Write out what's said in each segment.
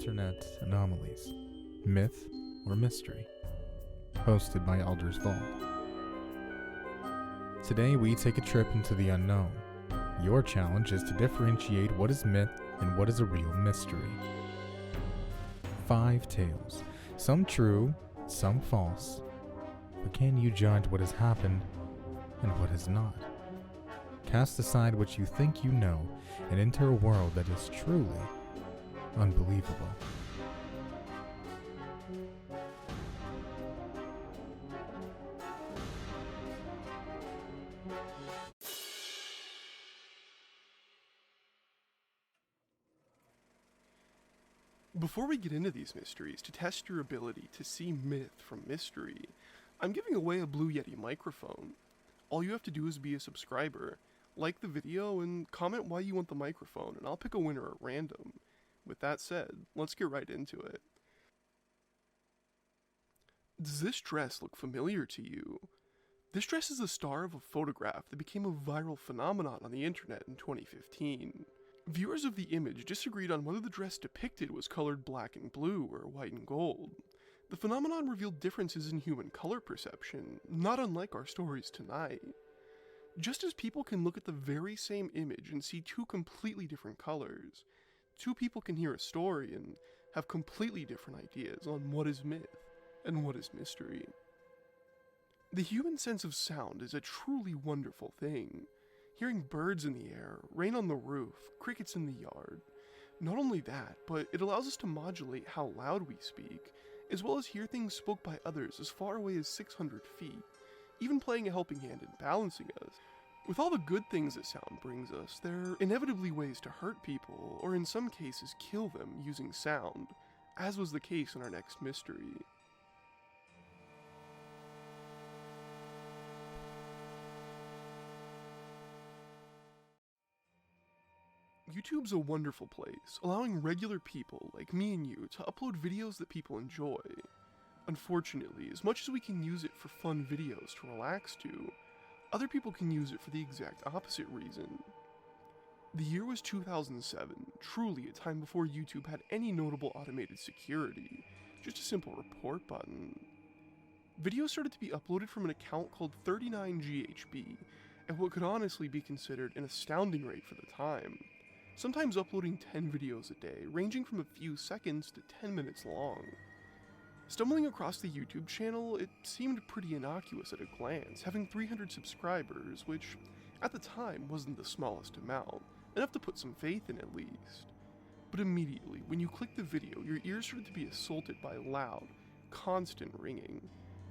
Internet Anomalies, Myth or Mystery, hosted by Alder's Vault. Today we take a trip into the unknown. Your challenge is to differentiate what is myth and what is a real mystery. 5 tales, some true, some false. But can you judge what has happened and what has not? Cast aside what you think you know and enter a world that is truly unbelievable. Before we get into these mysteries, to test your ability to see myth from mystery, I'm giving away a Blue Yeti microphone. All you have to do is be a subscriber, like the video, and comment why you want the microphone, and I'll pick a winner at random. With that said, let's get right into it. Does this dress look familiar to you? This dress is the star of a photograph that became a viral phenomenon on the internet in 2015. Viewers of the image disagreed on whether the dress depicted was colored black and blue or white and gold. The phenomenon revealed differences in human color perception, not unlike our stories tonight. Just as people can look at the very same image and see 2 completely different colors, 2 people can hear a story and have completely different ideas on what is myth and what is mystery. The human sense of sound is a truly wonderful thing. Hearing birds in the air, rain on the roof, crickets in the yard. Not only that, but it allows us to modulate how loud we speak, as well as hear things spoke by others as far away as 600 feet, even playing a helping hand in balancing us. With all the good things that sound brings us, there are inevitably ways to hurt people, or in some cases kill them using sound, as was the case in our next mystery. YouTube's a wonderful place, allowing regular people like me and you to upload videos that people enjoy. Unfortunately, as much as we can use it for fun videos to relax to, other people can use it for the exact opposite reason. The year was 2007, truly a time before YouTube had any notable automated security, just a simple report button. Videos started to be uploaded from an account called 39GHB, at what could honestly be considered an astounding rate for the time. Sometimes uploading 10 videos a day, ranging from a few seconds to 10 minutes long. Stumbling across the YouTube channel, it seemed pretty innocuous at a glance, having 300 subscribers, which at the time wasn't the smallest amount, enough to put some faith in at least. But immediately, when you clicked the video, your ears started to be assaulted by loud, constant ringing,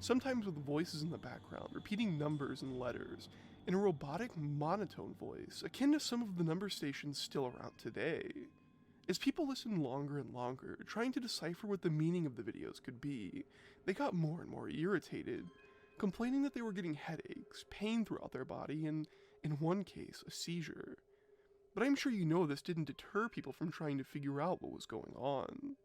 sometimes with voices in the background, repeating numbers and letters, in a robotic, monotone voice, akin to some of the number stations still around today. As people listened longer and longer, trying to decipher what the meaning of the videos could be, they got more and more irritated, complaining that they were getting headaches, pain throughout their body, and, in one case, a seizure. But I'm sure you know this didn't deter people from trying to figure out what was going on.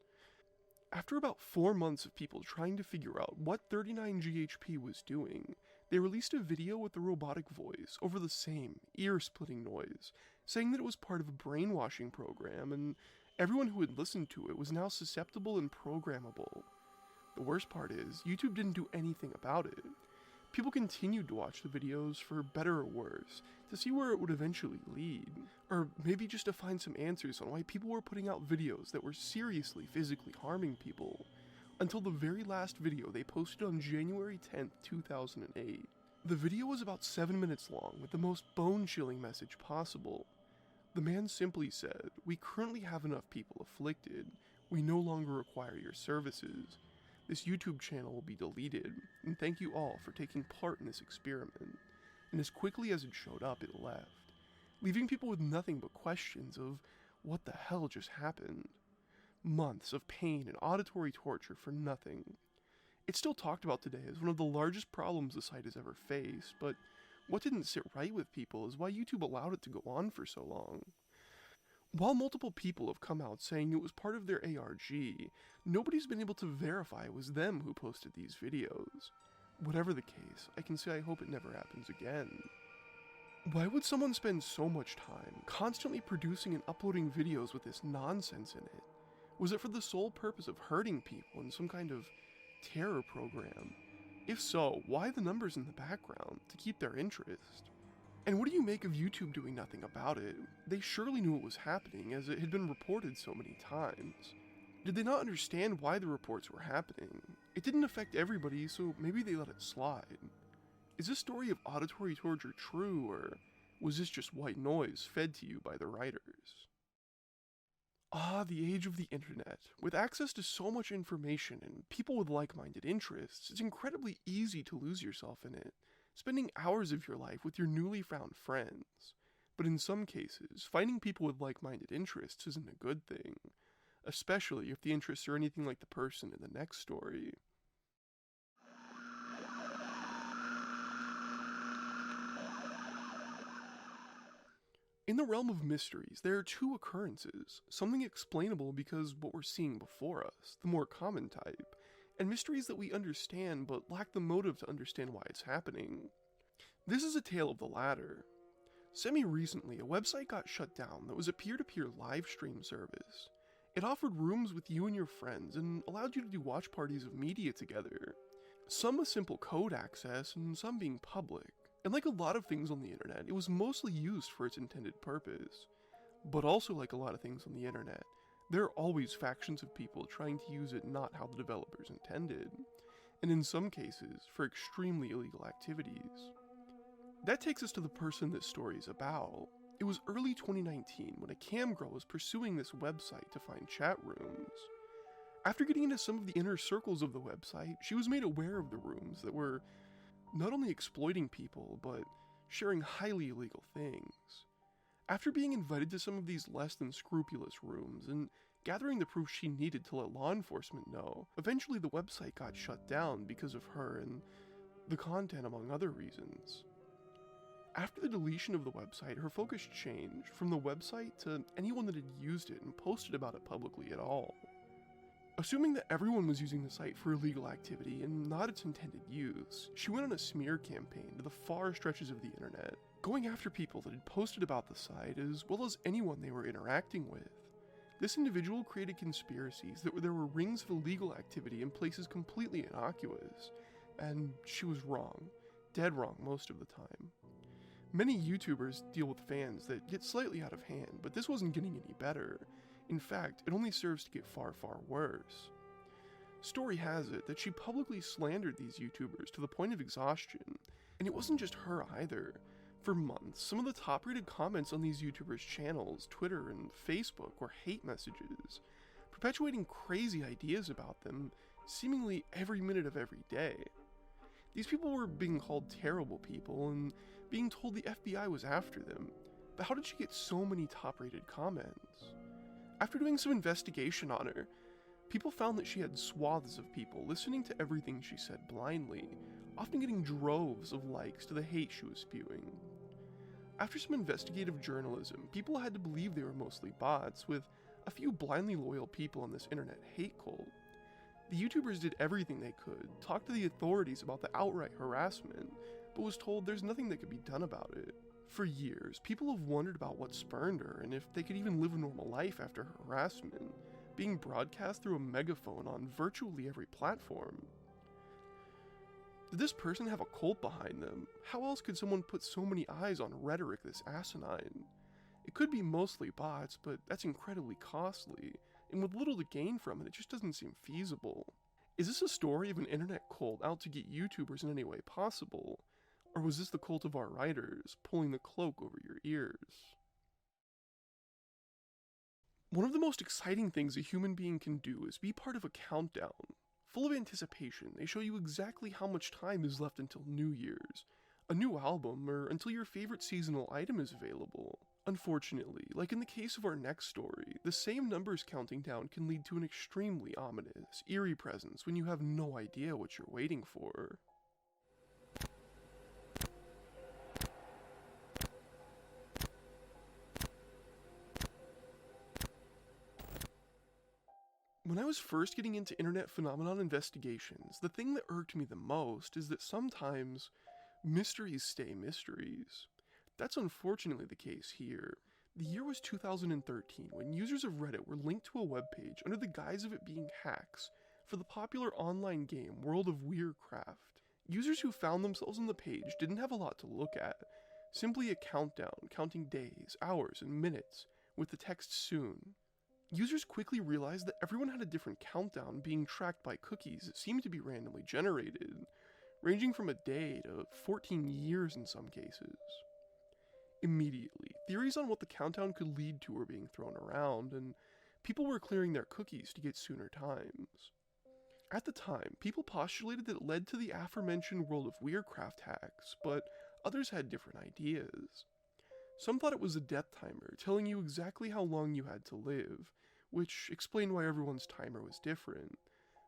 After about 4 months of people trying to figure out what 39GHP was doing, they released a video with a robotic voice over the same ear-splitting noise, saying that it was part of a brainwashing program and everyone who had listened to it was now susceptible and programmable. The worst part is, YouTube didn't do anything about it. People continued to watch the videos for better or worse, to see where it would eventually lead, or maybe just to find some answers on why people were putting out videos that were seriously physically harming people, until the very last video they posted on January 10th, 2008. The video was about 7 minutes long with the most bone-chilling message possible. The man simply said, "We currently have enough people afflicted. We no longer require your services. This YouTube channel will be deleted, and thank you all for taking part in this experiment." And as quickly as it showed up, it left, leaving people with nothing but questions of what the hell just happened. Months of pain and auditory torture for nothing. It's still talked about today as one of the largest problems the site has ever faced, but what didn't sit right with people is why YouTube allowed it to go on for so long. While multiple people have come out saying it was part of their ARG, nobody's been able to verify it was them who posted these videos. Whatever the case, I can say I hope it never happens again. Why would someone spend so much time constantly producing and uploading videos with this nonsense in it? Was it for the sole purpose of hurting people in some kind of terror program? If so, why the numbers in the background to keep their interest? And what do you make of YouTube doing nothing about it? They surely knew it was happening, as it had been reported so many times. Did they not understand why the reports were happening? It didn't affect everybody, so maybe they let it slide. Is this story of auditory torture true, or was this just white noise fed to you by the writers? Ah, the age of the internet. With access to so much information and people with like-minded interests, it's incredibly easy to lose yourself in it, spending hours of your life with your newly found friends. But in some cases, finding people with like-minded interests isn't a good thing, especially if the interests are anything like the person in the next story. In the realm of mysteries, there are two occurrences, something explainable because what we're seeing before us, the more common type, and mysteries that we understand but lack the motive to understand why it's happening. This is a tale of the latter. Semi-recently, a website got shut down that was a peer-to-peer live stream service. It offered rooms with you and your friends and allowed you to do watch parties of media together, some with simple code access and some being public. And like a lot of things on the internet, it was mostly used for its intended purpose. But also like a lot of things on the internet, there are always factions of people trying to use it not how the developers intended, and in some cases, for extremely illegal activities. That takes us to the person this story is about. It was early 2019 when a cam girl was pursuing this website to find chat rooms. After getting into some of the inner circles of the website, she was made aware of the rooms that were not only exploiting people, but sharing highly illegal things. After being invited to some of these less than scrupulous rooms and gathering the proof she needed to let law enforcement know, eventually the website got shut down because of her and the content, among other reasons. After the deletion of the website, her focus changed from the website to anyone that had used it and posted about it publicly at all. Assuming that everyone was using the site for illegal activity and not its intended use, she went on a smear campaign to the far stretches of the internet, going after people that had posted about the site as well as anyone they were interacting with. This individual created conspiracies that there were rings of illegal activity in places completely innocuous, and she was wrong, dead wrong most of the time. Many YouTubers deal with fans that get slightly out of hand, but this wasn't getting any better. In fact, it only serves to get far, far worse. Story has it that she publicly slandered these YouTubers to the point of exhaustion, and it wasn't just her either. For months, some of the top-rated comments on these YouTubers' channels, Twitter, and Facebook were hate messages, perpetuating crazy ideas about them, seemingly every minute of every day. These people were being called terrible people, and being told the FBI was after them. But how did she get so many top-rated comments? After doing some investigation on her, people found that she had swaths of people listening to everything she said blindly, often getting droves of likes to the hate she was spewing. After some investigative journalism, people had to believe they were mostly bots, with a few blindly loyal people in this internet hate cult. The YouTubers did everything they could, talked to the authorities about the outright harassment, but was told there's nothing that could be done about it. For years, people have wondered about what spurned her and if they could even live a normal life after her harassment, being broadcast through a megaphone on virtually every platform. Did this person have a cult behind them? How else could someone put so many eyes on rhetoric this asinine? It could be mostly bots, but that's incredibly costly, and with little to gain from it, it just doesn't seem feasible. Is this a story of an internet cult out to get YouTubers in any way possible? Or was this the cult of our writers, pulling the cloak over your ears? One of the most exciting things a human being can do is be part of a countdown. Full of anticipation, they show you exactly how much time is left until New Year's, a new album, or until your favorite seasonal item is available. Unfortunately, like in the case of our next story, the same numbers counting down can lead to an extremely ominous, eerie presence when you have no idea what you're waiting for. When I was first getting into internet phenomenon investigations, the thing that irked me the most is that sometimes mysteries stay mysteries. That's unfortunately the case here. The year was 2013 when users of Reddit were linked to a webpage under the guise of it being hacks for the popular online game World of Warcraft. Users who found themselves on the page didn't have a lot to look at, simply a countdown counting days, hours, and minutes with the text soon. Users quickly realized that everyone had a different countdown being tracked by cookies that seemed to be randomly generated, ranging from a day to 14 years in some cases. Immediately, theories on what the countdown could lead to were being thrown around, and people were clearing their cookies to get sooner times. At the time, people postulated that it led to the aforementioned World of Warcraft hacks, but others had different ideas. Some thought it was a death timer, telling you exactly how long you had to live, which explained why everyone's timer was different.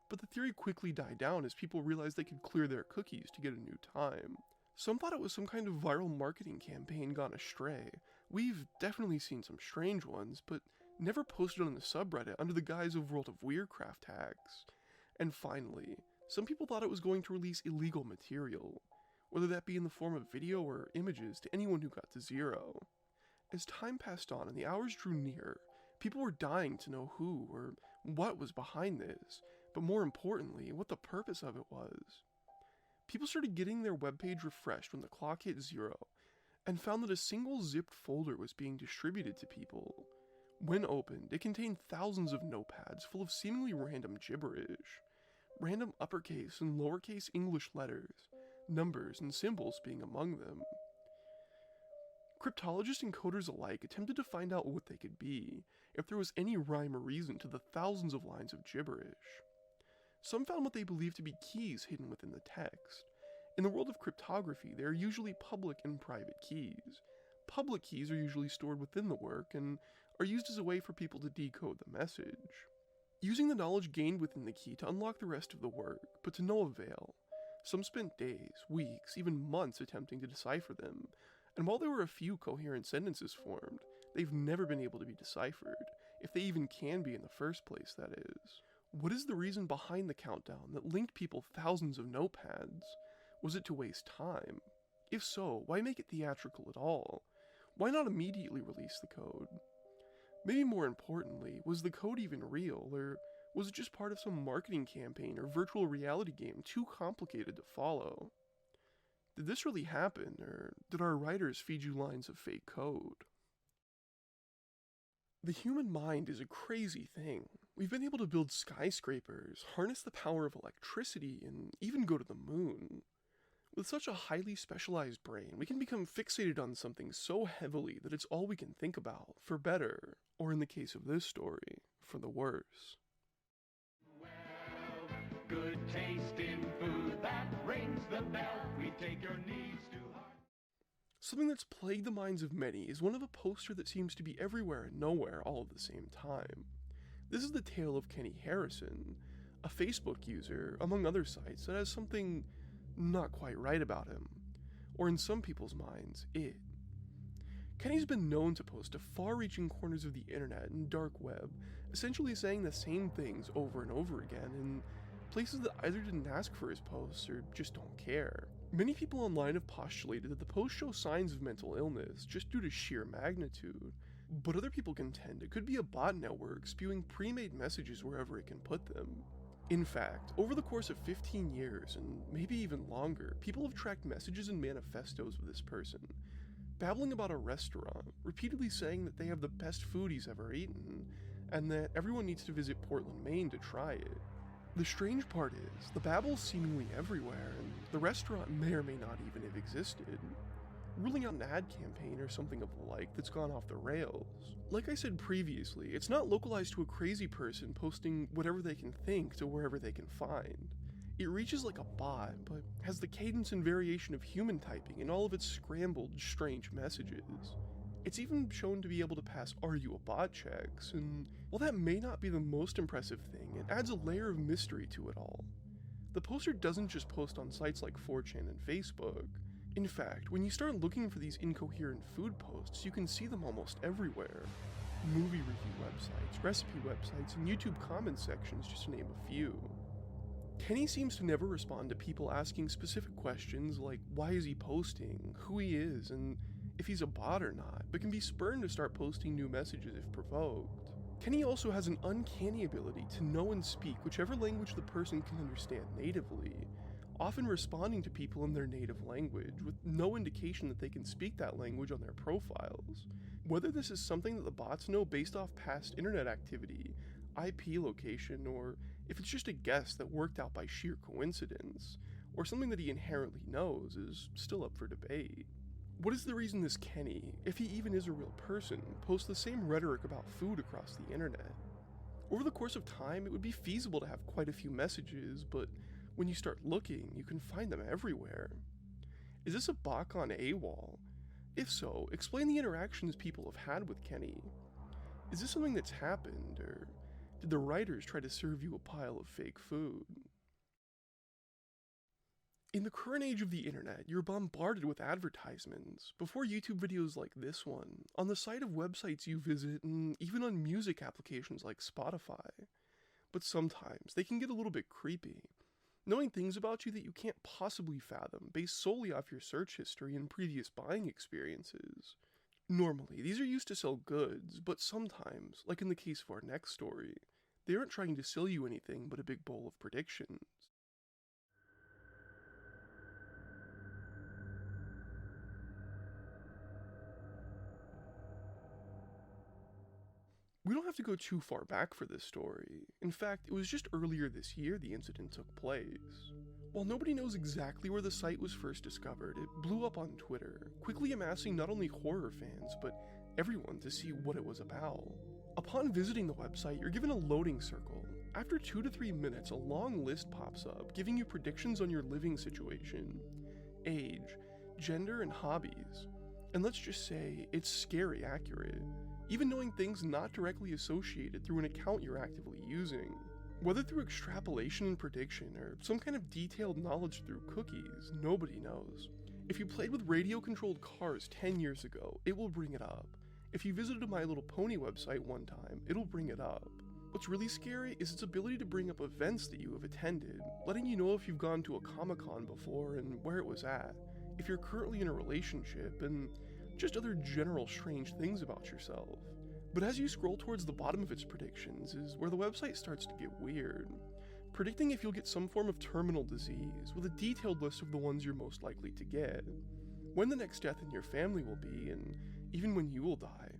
But the theory quickly died down as people realized they could clear their cookies to get a new time. Some thought it was some kind of viral marketing campaign gone astray. We've definitely seen some strange ones, but never posted on the subreddit under the guise of World of Warcraft hacks. And finally, some people thought it was going to release illegal material, whether that be in the form of video or images to anyone who got to zero. As time passed on and the hours drew near, people were dying to know who or what was behind this, but more importantly, what the purpose of it was. People started getting their webpage refreshed when the clock hit zero, and found that a single zipped folder was being distributed to people. When opened, it contained thousands of notepads full of seemingly random gibberish, random uppercase and lowercase English letters, numbers and symbols being among them. Cryptologists and coders alike attempted to find out what they could be, if there was any rhyme or reason to the thousands of lines of gibberish. Some found what they believed to be keys hidden within the text. In the world of cryptography, they are usually public and private keys. Public keys are usually stored within the work and are used as a way for people to decode the message. Using the knowledge gained within the key to unlock the rest of the work, but to no avail. Some spent days, weeks, even months attempting to decipher them, and while there were a few coherent sentences formed, they've never been able to be deciphered, if they even can be in the first place, that is. What is the reason behind the countdown that linked people thousands of notepads? Was it to waste time? If so, why make it theatrical at all? Why not immediately release the code? Maybe more importantly, was the code even real, or was it just part of some marketing campaign or virtual reality game too complicated to follow? Did this really happen, or did our writers feed you lines of fake code? The human mind is a crazy thing. We've been able to build skyscrapers, harness the power of electricity, and even go to the moon. With such a highly specialized brain, we can become fixated on something so heavily that it's all we can think about, for better, or in the case of this story, for the worse. Well, good taste in food, that rings the bell. We take your needs to heart. Something that's plagued the minds of many is one of a poster that seems to be everywhere and nowhere all at the same time. This is the tale of Kenny Harrison, a Facebook user, among other sites, that has something not quite right about him, or in some people's minds, it. Kenny's been known to post to far-reaching corners of the internet and dark web, essentially saying the same things over and over again in places that either didn't ask for his posts or just don't care. Many people online have postulated that the posts show signs of mental illness just due to sheer magnitude, but other people contend it could be a bot network spewing pre-made messages wherever it can put them. In fact, over the course of 15 years, and maybe even longer, people have tracked messages and manifestos of this person, babbling about a restaurant, repeatedly saying that they have the best food he's ever eaten, and that everyone needs to visit Portland, Maine to try it. The strange part is, the babble's seemingly everywhere, and the restaurant may or may not even have existed, ruling out an ad campaign or something of the like that's gone off the rails. Like I said previously, it's not localized to a crazy person posting whatever they can think to wherever they can find. It reaches like a bot, but has the cadence and variation of human typing in all of its scrambled, strange messages. It's even shown to be able to pass "Are you a bot?" checks, and while that may not be the most impressive thing, it adds a layer of mystery to it all. The poster doesn't just post on sites like 4chan and Facebook. In fact, when you start looking for these incoherent food posts, you can see them almost everywhere. Movie review websites, recipe websites, and YouTube comment sections, just to name a few. Kenny seems to never respond to people asking specific questions like why is he posting, who he is, and if he's a bot or not, but can be spurned to start posting new messages if provoked. Kenny also has an uncanny ability to know and speak whichever language the person can understand natively, often responding to people in their native language with no indication that they can speak that language on their profiles. Whether this is something that the bots know based off past internet activity, IP location, or if it's just a guess that worked out by sheer coincidence, or something that he inherently knows, is still up for debate. What is the reason this Kenny, if he even is a real person, posts the same rhetoric about food across the internet? Over the course of time, it would be feasible to have quite a few messages, but when you start looking, you can find them everywhere. Is this a bot on AWOL? If so, explain the interactions people have had with Kenny. Is this something that's happened, or did the writers try to serve you a pile of fake food? In the current age of the internet, you're bombarded with advertisements, before YouTube videos like this one, on the site of websites you visit, and even on music applications like Spotify. But sometimes, they can get a little bit creepy, knowing things about you that you can't possibly fathom based solely off your search history and previous buying experiences. Normally, these are used to sell goods, but sometimes, like in the case of our next story, they aren't trying to sell you anything but a big bowl of predictions. We don't have to go too far back for this story. In fact, it was just earlier this year the incident took place. While nobody knows exactly where the site was first discovered, it blew up on Twitter, quickly amassing not only horror fans, but everyone to see what it was about. Upon visiting the website, you're given a loading circle. After 2 to 3 minutes, a long list pops up, giving you predictions on your living situation, age, gender, and hobbies. And let's just say, it's scary accurate, even knowing things not directly associated through an account you're actively using. Whether through extrapolation and prediction, or some kind of detailed knowledge through cookies, nobody knows. If you played with radio-controlled cars 10 years ago, it will bring it up. If you visited a My Little Pony website one time, it'll bring it up. What's really scary is its ability to bring up events that you have attended, letting you know if you've gone to a Comic-Con before and where it was at, if you're currently in a relationship, and just other general strange things about yourself. But as you scroll towards the bottom of its predictions is where the website starts to get weird, predicting if you'll get some form of terminal disease with a detailed list of the ones you're most likely to get, when the next death in your family will be, and even when you will die.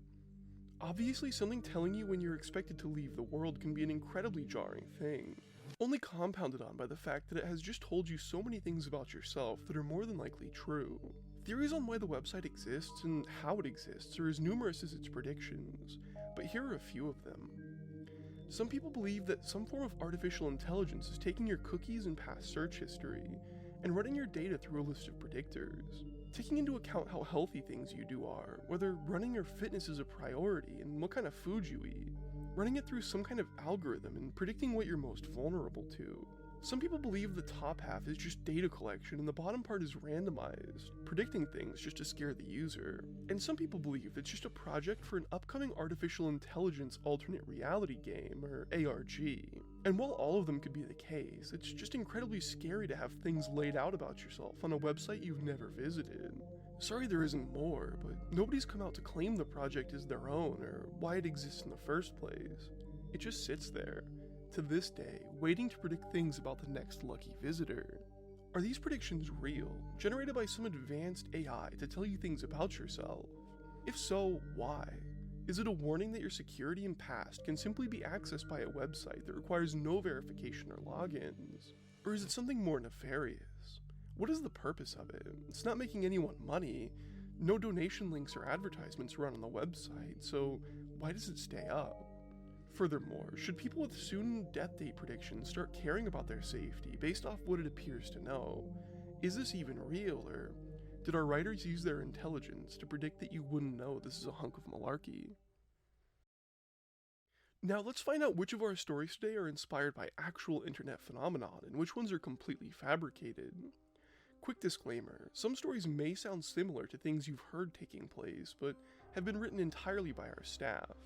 Obviously, something telling you when you're expected to leave the world can be an incredibly jarring thing, only compounded on by the fact that it has just told you so many things about yourself that are more than likely true. Theories on why the website exists and how it exists are as numerous as its predictions, but here are a few of them. Some people believe that some form of artificial intelligence is taking your cookies and past search history and running your data through a list of predictors, taking into account how healthy things you do are, whether running your fitness is a priority and what kind of food you eat, running it through some kind of algorithm and predicting what you're most vulnerable to. Some people believe the top half is just data collection and the bottom part is randomized, predicting things just to scare the user. And some people believe it's just a project for an upcoming artificial intelligence alternate reality game, or ARG. And while all of them could be the case, it's just incredibly scary to have things laid out about yourself on a website you've never visited. Sorry there isn't more, but nobody's come out to claim the project is their own or why it exists in the first place. It just sits there, to this day, waiting to predict things about the next lucky visitor. Are these predictions real, generated by some advanced AI to tell you things about yourself? If so, why? Is it a warning that your security and past can simply be accessed by a website that requires no verification or logins? Or is it something more nefarious? What is the purpose of it? It's not making anyone money. No donation links or advertisements run on the website, so why does it stay up? Furthermore, should people with soon death date predictions start caring about their safety based off what it appears to know? Is this even real, or did our writers use their intelligence to predict that you wouldn't know this is a hunk of malarkey? Now let's find out which of our stories today are inspired by actual internet phenomenon and which ones are completely fabricated. Quick disclaimer, some stories may sound similar to things you've heard taking place, but have been written entirely by our staff.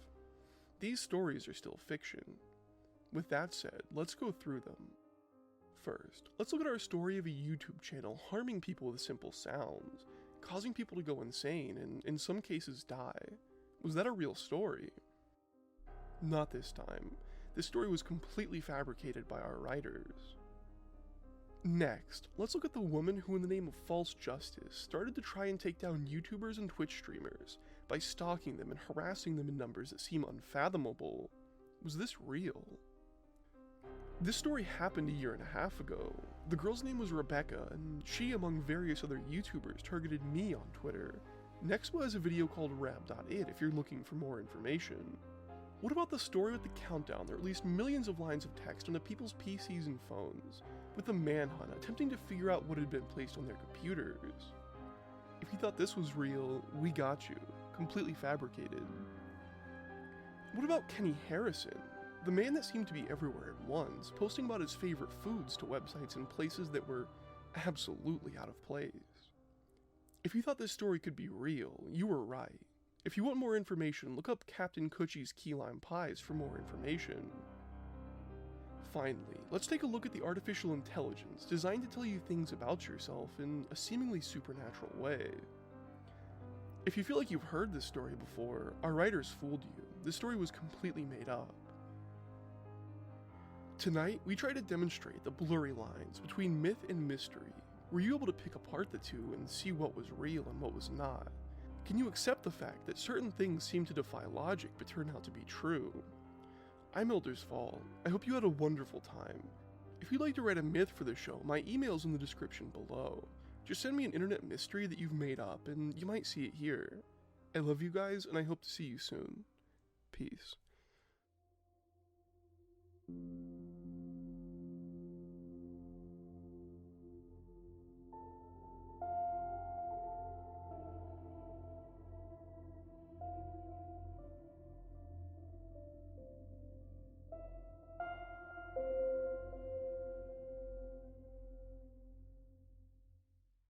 These stories are still fiction. With that said, let's go through them. First, let's look at our story of a YouTube channel harming people with simple sounds, causing people to go insane and in some cases die. Was that a real story? Not this time. This story was completely fabricated by our writers. Next, let's look at the woman who in the name of false justice started to try and take down YouTubers and Twitch streamers by stalking them and harassing them in numbers that seem unfathomable. Was this real? This story happened a year and a half ago. The girl's name was Rebecca, and she, among various other YouTubers, targeted me on Twitter. Nextwa has a video called RABB.IT if you're looking for more information. What about the story with the countdown that released millions of lines of text onto people's PCs and phones, with the manhunt attempting to figure out what had been placed on their computers? If you thought this was real, we got you. Completely fabricated. What about Kenny Harrison? The man that seemed to be everywhere at once, posting about his favorite foods to websites in places that were absolutely out of place. If you thought this story could be real, you were right. If you want more information, look up Captain Coochie's Key Lime Pies for more information. Finally, let's take a look at the artificial intelligence designed to tell you things about yourself in a seemingly supernatural way. If you feel like you've heard this story before, our writers fooled you. This story was completely made up. Tonight, we try to demonstrate the blurry lines between myth and mystery. Were you able to pick apart the two and see what was real and what was not? Can you accept the fact that certain things seem to defy logic but turn out to be true? I'm Elder's Fall. I hope you had a wonderful time. If you'd like to write a myth for the show, my email's in the description below. Just send me an internet mystery that you've made up and you might see it here. I love you guys and I hope to see you soon. Peace.